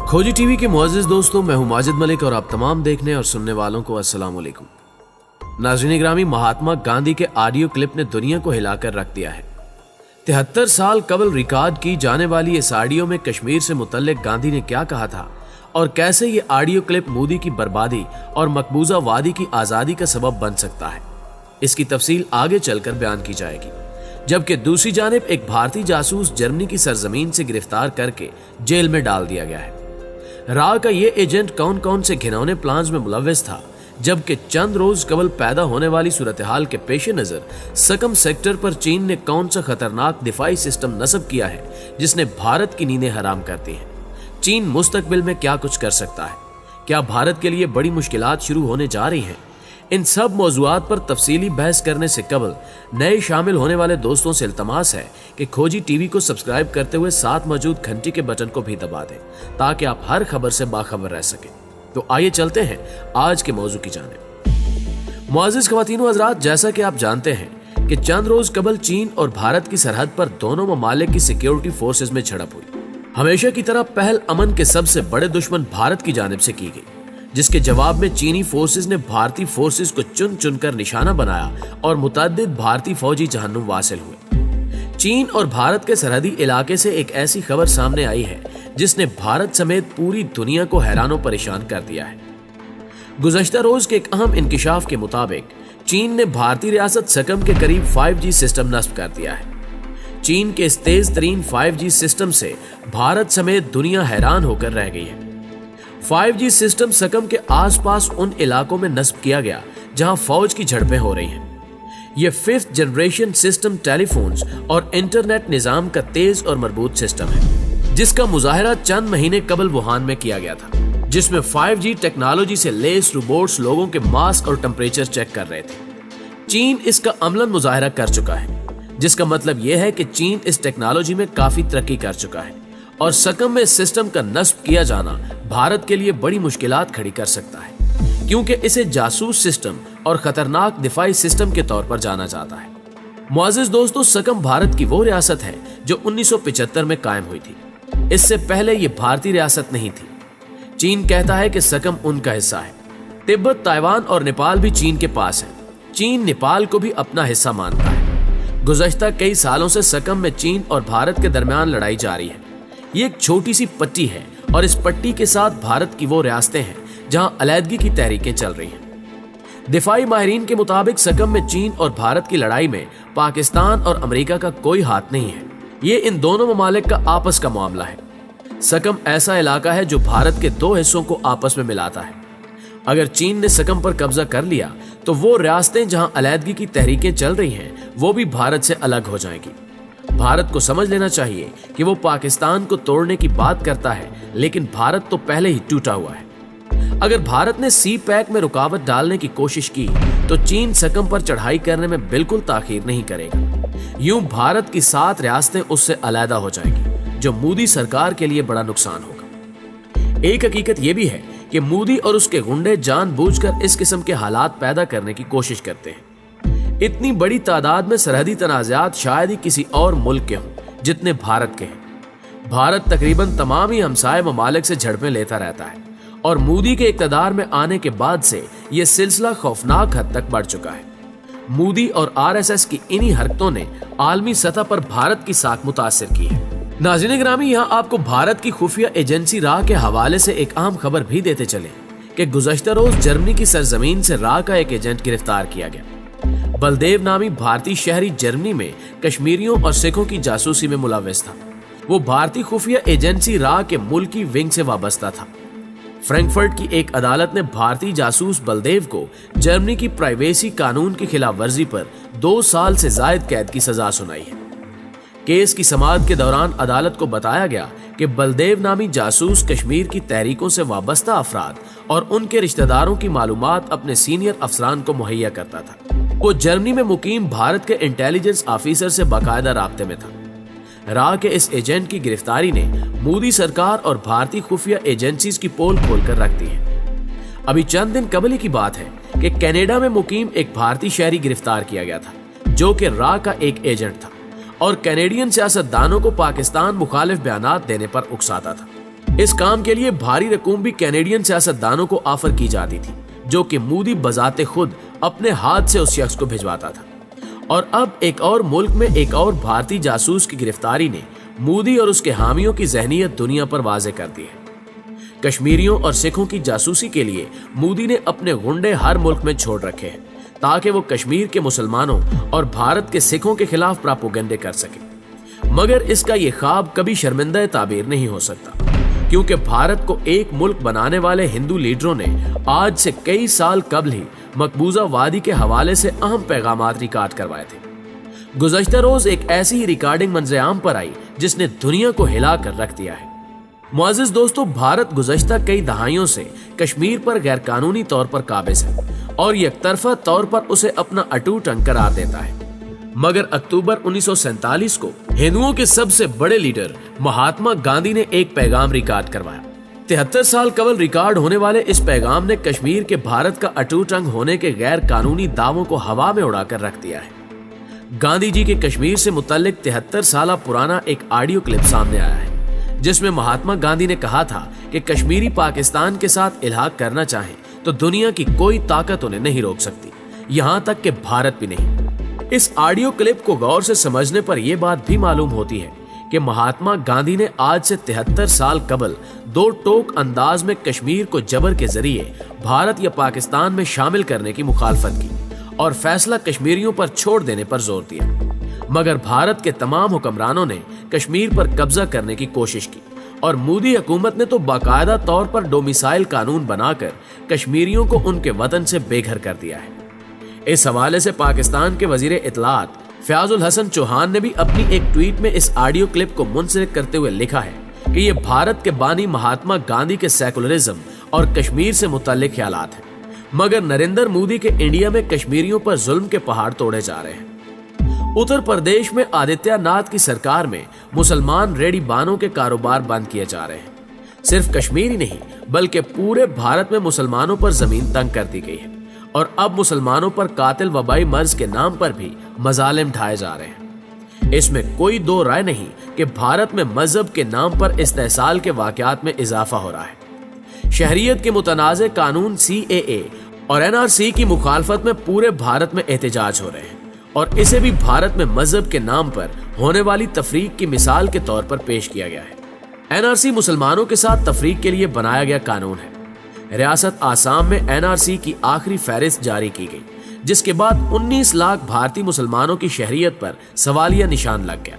खोजी टीवी के मुअज़्ज़िज़ दोस्तों, मैं हूं माजिद मलिक और आप तमाम देखने और सुनने वालों को अस्सलाम वालेकुम। नाज़रीन ग्रामी, महात्मा गांधी के ऑडियो क्लिप ने दुनिया को हिलाकर रख दिया है। 73 साल कबल रिकॉर्ड की जाने वाली इस ऑडियो में कश्मीर से मुतल्लिक गांधी ने क्या कहा था और कैसे ये ऑडियो क्लिप मोदी की बर्बादी और मकबूजा वादी की आज़ादी का सबब बन सकता है, इसकी तफसील आगे चलकर बयान की जाएगी। जबकि दूसरी जानिब एक भारतीय जासूस जर्मनी की सरजमीन से गिरफ्तार करके जेल में डाल दिया गया है। रा का ये एजेंट कौन कौन से घिनौने प्लान्स में मुलव्वस था, जबकि चंद रोज कबल पैदा होने वाली सूरत हाल के पेश नजर सकम सेक्टर पर चीन ने कौन सा खतरनाक दिफाई सिस्टम नस्ब किया है जिसने भारत की नींदें हराम कर दी हैं। चीन मुस्तकबिल में क्या कुछ कर सकता है, क्या भारत के लिए बड़ी मुश्किलात शुरू होने जा रही हैं। इन सब मौज़ूआत पर तफसीली बहस करने से कबल नए शामिल होने वाले दोस्तों से इल्तमास है कि खोजी टीवी को सब्सक्राइब करते हुए साथ मौजूद घंटी के बटन को भी दबा दें ताकि आप हर खबर से बाखबर रह सकें। तो आइए चलते हैं आज के मौजू की जानिब। मुअज़्ज़िज़ ख़वातीन व हज़रात, जैसा कि आप जानते हैं कि चंद रोज कबल चीन और भारत की सरहद पर दोनों ममालिक की सिक्योरिटी फोर्सेज में झड़प हुई। हमेशा की तरह पहल अमन के सबसे बड़े दुश्मन भारत की जानिब से की गई, जिसके जवाब में चीनी फोर्सेज ने भारतीय फोर्सेज को चुन चुनकर निशाना बनाया और मुतअद्दिद भारतीय फौजी जहन्नुम वासिल हुए। चीन और भारत के सरहदी इलाके से एक ऐसी खबर सामने आई है जिसने भारत समेत पूरी दुनिया को हैरान और परेशान कर दिया है। गुज़श्ता रोज के एक अहम इंकिशाफ के मुताबिक चीन ने भारतीय रियासत सकम के करीब 5G सिस्टम नस्ब कर दिया है। चीन के इस तेज तरीन 5G सिस्टम से भारत समेत दुनिया हैरान होकर रह गई है। 5G सिस्टम सकम के आसपास उन इलाकों में नस्ब किया गया जहां फौज की झड़पें हो रही हैं। यह 5th जनरेशन सिस्टम टेलीफोन्स और इंटरनेट निजाम का तेज और मजबूत सिस्टम है, जिसका मुजाहरा चंद महीने कबल वुहान में किया गया था, जिसमें 5G टेक्नोलॉजी से लेस रोबोट्स लोगों के मास और टेम्परेचर चेक कर रहे थे। चीन इसका अमलन मुजाहरा कर चुका है, जिसका मतलब यह है कि चीन इस टेक्नोलॉजी में काफी तरक्की कर चुका है और सकम में इस सिस्टम का नस्ब किया जाना भारत के लिए बड़ी मुश्किलात खड़ी कर सकता है, क्योंकि इसे जासूस सिस्टम और खतरनाक दिफाई सिस्टम के तौर पर जाना जाता है। मुअज़्ज़िज़ दोस्तों, सकम भारत की वो रियासत है जो 1975 में कायम हुई थी। इससे पहले ये भारतीय रियासत नहीं थी। चीन कहता है कि सकम उनका हिस्सा है। तिब्बत, ताइवान और नेपाल भी चीन के पास है। चीन नेपाल को भी अपना हिस्सा मानता है। गुज़श्ता कई सालों से सकम में चीन और भारत के दरमियान लड़ाई जारी है। ये एक छोटी सी पट्टी है और इस पट्टी के साथ भारत की वो रियासतें हैं जहां अलहदगी की तहरीकें चल रही हैं। दिफाई माहिरीन के मुताबिक सकम में चीन और भारत की लड़ाई में पाकिस्तान और अमेरिका का कोई हाथ नहीं है। ये इन दोनों ममालिक का आपस का मामला है। सकम ऐसा इलाका है जो भारत के दो हिस्सों को आपस में मिलाता है। अगर चीन ने सकम पर कब्जा कर लिया तो वो रियासतें जहां अलहदगी की तहरीकें चल रही हैं वो भी भारत से अलग हो जाएंगी। भारत को समझ लेना चाहिए कि वो पाकिस्तान को तोड़ने की बात करता है, लेकिन भारत तो पहले ही टूटा हुआ है। अगर भारत ने सी पैक में रुकावट डालने की कोशिश की तो चीन सकम पर चढ़ाई करने में बिल्कुल ताखीर नहीं करेगा। यूं भारत की 7 रियासतें उससे अलहदा हो जाएंगी, जो मोदी सरकार के लिए बड़ा नुकसान होगा। एक हकीकत यह भी है कि मोदी और उसके गुंडे जानबूझकर इस किस्म के हालात पैदा करने की कोशिश करते हैं। इतनी बड़ी तादाद में सरहदी तनाज़ात शायद ही किसी और मुल्क के हों जितने भारत के हैं। भारत तकरीबन तमाम ही हमसाये ममालिक से झड़पें लेता रहता है और मोदी के इक़्तिदार में आने के बाद से यह सिलसिला खौफनाक हद तक बढ़ चुका है। मोदी और RSS की इन्हीं हरकतों ने आलमी सतह पर भारत की साख मुतासिर की है। नाज़रीन गिरामी, यहाँ आपको भारत की खुफिया एजेंसी रा के हवाले से एक अहम खबर भी देते चले कि गुज़श्ता रोज जर्मनी की सरजमीन से रा का एक एजेंट गिरफ्तार किया गया। बलदेव नामी भारतीय शहरी जर्मनी में कश्मीरियों और सिखों की जासूसी में मुलव्वस था। वो भारतीय खुफिया एजेंसी रा के मुल्की विंग से वाबस्ता था। फ्रैंकफर्ट की एक अदालत ने भारतीय जासूस बलदेव को जर्मनी की प्राइवेसी कानून की खिलाफ वर्जी पर 2 साल से जायद कैद की सजा सुनाई है। केस की समाअत के दौरान अदालत को बताया गया कि बलदेव नामी जासूस कश्मीर की तहरीकों से वाबस्ता अफराद और उनके रिश्तेदारों की मालूमात अपने सीनियर अफसरान को मुहैया करता था। वो जर्मनी में मुकीम भारत के इंटेलिजेंस ऑफिसर से बाकायदा राब्ते में था। रा के इस एजेंट की गिरफ्तारी ने मोदी सरकार और भारतीय खुफिया एजेंसीज की पोल खोलकर रख दी है। अभी चंद दिन कबल की बात है कि कनाडा में मुकीम एक भारतीय शहरी गिरफ्तार किया गया था, जो कि रा का एक एजेंट था और कैनेडियन सियासतदानों को पाकिस्तान मुखालिफ बयानात देने पर उकसाता था। इस काम के लिए भारी रकूम भी कैनेडियन सियासतदानों को ऑफर की जाती थी, जो कि मोदी बजाते खुद अपने हाथ से उस शख्स को भिजवाता था। और अब एक और मुल्क में एक और भारतीय जासूस की गिरफ्तारी ने मोदी और उसके हामियों की जहनीत दुनिया पर वाज़े कर दी है। कश्मीरियों और सिखों की जासूसी के लिए मोदी ने अपने गुंडे हर मुल्क में छोड़ रखे हैं, ताकि वो कश्मीर के मुसलमानों और भारत के सिखों के खिलाफ प्रोपेगेंडे कर सके। मगर इसका ये ख्वाब कभी शर्मिंदा ताबीर नहीं हो सकता, क्योंकि भारत को एक मुल्क बनाने वाले हिंदू लीडरों ने आज से कई साल कबल ही मकबूजा वादी के हवाले से अहम पैगामात रिकॉर्ड करवाए थे। गुज़श्ता रोज एक ऐसी ही रिकॉर्डिंग मंजर-ए-आम पर आई जिसने दुनिया को हिला कर रख दिया है। मुअज़्ज़िज़ दोस्तों, भारत गुज़श्ता कई दहाइयों से कश्मीर पर गैर कानूनी तौर पर काबिज है और यकतरफा तौर पर उसे अपना अटूट अंग करार देता है। मगर अक्टूबर 1947 को हिंदुओं के सबसे बड़े लीडर महात्मा गांधी ने एक पैगाम रिकॉर्ड करवाया। 73 साल कबल रिकॉर्ड होने वाले इस पैगाम ने कश्मीर के भारत का अटूट अंग होने के गैर कानूनी दावों को हवा में उड़ाकर रख दिया है। गांधी जी के कश्मीर से मुतल्लिक 73 साल पुराना एक ऑडियो क्लिप सामने आया है, जिसमें महात्मा गांधी ने कहा था कि कश्मीरी पाकिस्तान के साथ इल्हाक करना चाहें तो दुनिया की कोई ताकत उन्हें नहीं रोक सकती, यहाँ तक कि भारत भी नहीं। इस ऑडियो क्लिप को गौर से समझने पर यह बात भी मालूम होती है कि महात्मा गांधी ने आज से 73 साल कबल दो टोक अंदाज में कश्मीर को जबर के जरिए भारत या पाकिस्तान में शामिल करने की मुखालफत की और फैसला कश्मीरियों पर छोड़ देने पर जोर दिया। मगर भारत के तमाम हुक्मरानों ने कश्मीर पर कब्जा करने की कोशिश की और मोदी हुकूमत ने तो बाकायदा तौर पर डोमिसाइल कानून बनाकर कश्मीरियों को उनके वतन से बेघर कर दिया है। इस हवाले से पाकिस्तान के वजीर इत्तलात फयाजुल हसन चौहान ने भी अपनी एक ट्वीट में इस ऑडियो क्लिप को मुंसलिक करते हुए लिखा है कि ये भारत के बानी महात्मा गांधी के सेकुलरिज्म और कश्मीर से मुतल्लिक ख्यालात हैं, मगर नरेंद्र मोदी के इंडिया में कश्मीरियों पर जुल्म के पहाड़ तोड़े जा रहे हैं। उत्तर प्रदेश में आदित्यनाथ की सरकार में मुसलमान रेडी बानों के कारोबार बंद किए जा रहे हैं। सिर्फ कश्मीर ही नहीं बल्कि पूरे भारत में मुसलमानों पर जमीन तंग कर दी गई है और अब मुसलमानों पर कातिल वबाई मर्ज के नाम पर भी मजालिम ढाए जा रहे हैं। इसमें कोई दो राय नहीं कि भारत में मजहब के नाम पर इस्तेसाल के वाकयात में इजाफा हो रहा है। शहरियत के मुतनाज़े कानून CAA और NRC की मुखालफत में पूरे भारत में एहतजाज हो रहे हैं और इसे भी भारत में मजहब के नाम पर होने वाली तफरीक की मिसाल के तौर पर पेश किया गया है। NRC मुसलमानों के साथ तफरीक के लिए बनाया गया कानून है। रियासत आसाम में NRC की आखिरी फहरिस्त जारी की गई, जिसके बाद 19 लाख भारतीय मुसलमानों की शहरियत पर सवालिया निशान लग गया,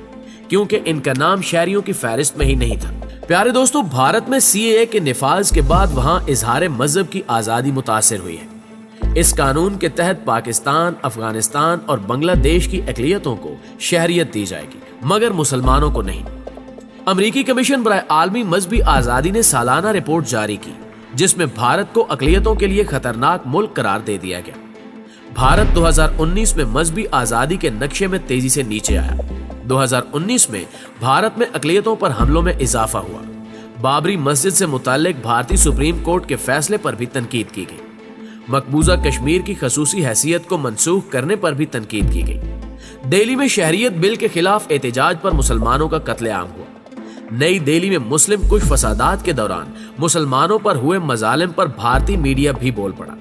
क्योंकि इनका नाम शहरियों की फहरिस्त में ही नहीं था। प्यारे दोस्तों, भारत में CAA के निफाज के बाद वहां इजहार मजहब की आज़ादी मुतासिर हुई है। इस कानून के तहत पाकिस्तान, अफगानिस्तान और बांग्लादेश की अक़लियतों को शहरियत दी जाएगी, मगर मुसलमानों को नहीं। अमरीकी कमीशन बराए आलमी मजहबी आज़ादी ने सालाना रिपोर्ट जारी की, जिसमें भारत को अक़लियतों के लिए खतरनाक मुल्क करार दे दिया गया। भारत 2019 में मजहबी आज़ादी के नक्शे में तेजी से नीचे आया। 2019 में भारत में अक़लियतों पर हमलों में इजाफा हुआ। बाबरी मस्जिद से मुताल्लिक भारतीय सुप्रीम कोर्ट के फैसले पर भी तनकीद की गई। मकबूजा कश्मीर की खसूसी हैसियत को मनसूख करने पर भी तनकीद की गई। दिल्ली में शहरियत बिल के खिलाफ एहतजाज पर मुसलमानों का कत्लेआम हुआ। नई दिल्ली में मुस्लिम कुश फसादात के दौरान मुसलमानों पर हुए मजालिम पर भारतीय मीडिया भी बोल पड़ा।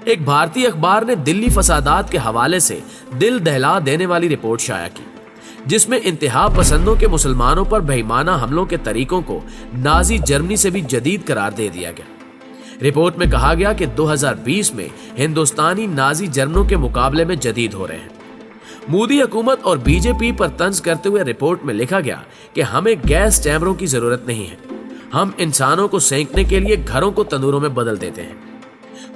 एक भारतीय अखबार ने दिल्ली फसादात के हवाले से दिल दहला देने वाली रिपोर्ट शाया की, जिसमें इंतहा पसंदों के मुसलमानों पर बेईमाना हमलों के तरीकों को नाजी जर्मनी से भी जदीद करार दे दिया गया। रिपोर्ट में कहा गया कि 2020 में हिंदुस्तानी नाजी जर्मनों के मुकाबले में जदीद हो रहे हैं। मोदी हुकूमत और बीजेपी पर तंज करते हुए रिपोर्ट में लिखा गया कि हमें गैस चैम्बरों की जरूरत नहीं है, हम इंसानों को सेंकने के लिए घरों को तंदूरों में बदल देते हैं।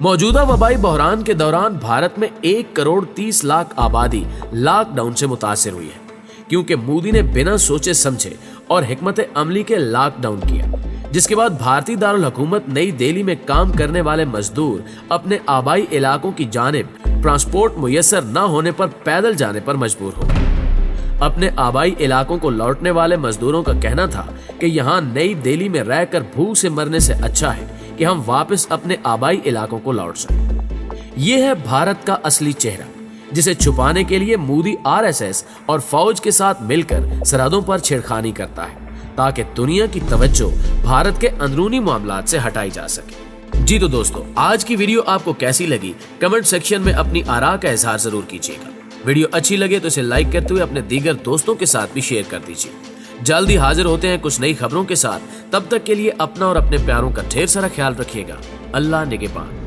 मौजूदा वबाई बहरान के दौरान भारत में 1 करोड़ 30 लाख आबादी लॉकडाउन से मुतासिर हुई है, क्योंकि मोदी ने बिना सोचे समझे और हिकमत अमली के लॉकडाउन किया, जिसके बाद भारतीय दारुल हुकूमत नई दिल्ली में काम करने वाले मजदूर अपने आबाई इलाकों की जानिब ट्रांसपोर्ट मुयस्सर न होने पर पैदल जाने पर मजबूर हो गए। अपने आबाई इलाकों को लौटने वाले मजदूरों का कहना था कि यहाँ नई दिल्ली में रहकर भूख से मरने से अच्छा है कि हम वापस अपने आबाई इलाकों को लौट सकें। ये है भारत का असली चेहरा, जिसे छुपाने के लिए मोदी RSS और फौज के साथ मिलकर सरहदों पर छेड़खानी करता है, تاکہ دنیا کی توجہ بھارت کے اندرونی معاملات سے ہٹائی جا سکے۔ جی تو دوستو، آج کی ویڈیو آپ کو کیسی لگی کمنٹ سیکشن میں اپنی آراء کا اظہار ضرور کیجیے گا۔ ویڈیو اچھی لگے تو اسے لائک کرتے ہوئے اپنے دیگر دوستوں کے ساتھ بھی شیئر کر دیجیے۔ جلدی حاضر ہوتے ہیں کچھ نئی خبروں کے ساتھ، تب تک کے لیے اپنا اور اپنے پیاروں کا ڈھیر سارا خیال رکھیے گا۔ اللہ نگہبان۔